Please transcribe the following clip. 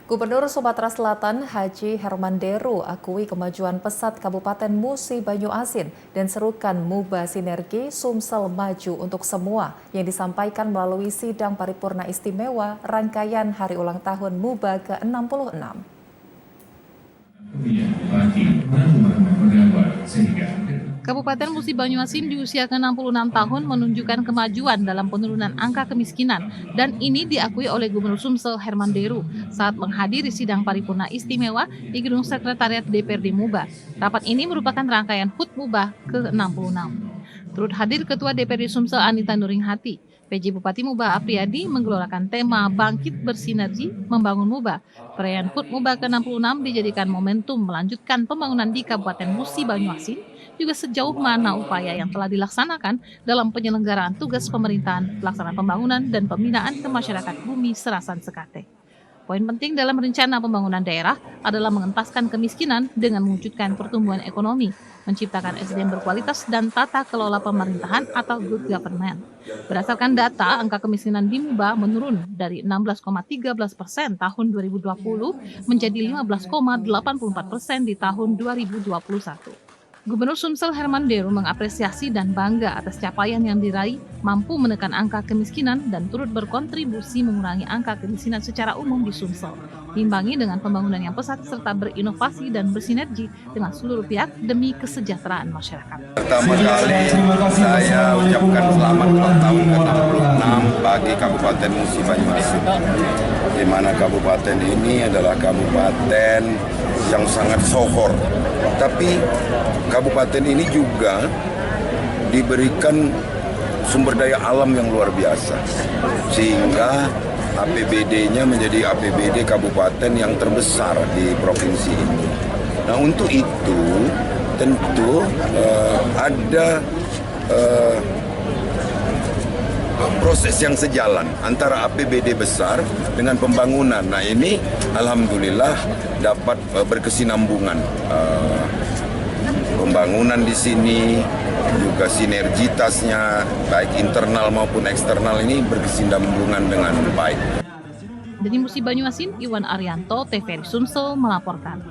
Gubernur Sumatera Selatan Haji Herman Deru akui kemajuan pesat Kabupaten Musi Banyu Asin dan serukan Muba Sinergi Sumsel Maju untuk semua yang disampaikan melalui sidang paripurna istimewa rangkaian hari ulang tahun Muba ke-66. Kabupaten Musi Banyu Asin di usia ke-66 tahun menunjukkan kemajuan dalam penurunan angka kemiskinan dan ini diakui oleh Gubernur Sumsel Herman Deru saat menghadiri sidang paripurna istimewa di Gedung Sekretariat DPRD Muba. Rapat ini merupakan rangkaian HUT Muba ke-66. Turut hadir Ketua DPRD Sumsel Anita Nuringhati. PJ Bupati Muba Apriyadi menggelorakan tema Bangkit Bersinergi Membangun Muba. Perayaan HUT Muba ke-66 dijadikan momentum melanjutkan pembangunan di Kabupaten Musi Banyu Asin, juga sejauh mana upaya yang telah dilaksanakan dalam penyelenggaraan tugas pemerintahan, pelaksanaan pembangunan dan pembinaan ke masyarakat Bumi Serasan Sekate. Poin penting dalam rencana pembangunan daerah adalah mengentaskan kemiskinan dengan mewujudkan pertumbuhan ekonomi, menciptakan SDM berkualitas dan tata kelola pemerintahan atau good government. Berdasarkan data, angka kemiskinan di Muba menurun dari 16,13% tahun 2020 menjadi 15,84% di tahun 2021. Gubernur Sumsel Herman Deru mengapresiasi dan bangga atas capaian yang diraih, mampu menekan angka kemiskinan dan turut berkontribusi mengurangi angka kemiskinan secara umum di Sumsel, diimbangi dengan pembangunan yang pesat serta berinovasi dan bersinergi dengan seluruh pihak demi kesejahteraan masyarakat. Pertama kali saya ucapkan selamat ulang tahun ke-66 bagi Kabupaten Musi Banyu Asin, di mana kabupaten ini adalah kabupaten yang sangat sohor. Tapi kabupaten ini juga diberikan sumber daya alam yang luar biasa, sehingga APBD-nya menjadi APBD kabupaten yang terbesar di provinsi ini. Nah, untuk itu tentu ada proses yang sejalan antara APBD besar dengan pembangunan. Nah, ini alhamdulillah dapat berkesinambungan. Pembangunan di sini juga sinergitasnya baik internal maupun eksternal ini berkesinambungan dengan baik. Dari Musi Banyu Asin, Iwan Arianto, TVRI Sumsel melaporkan.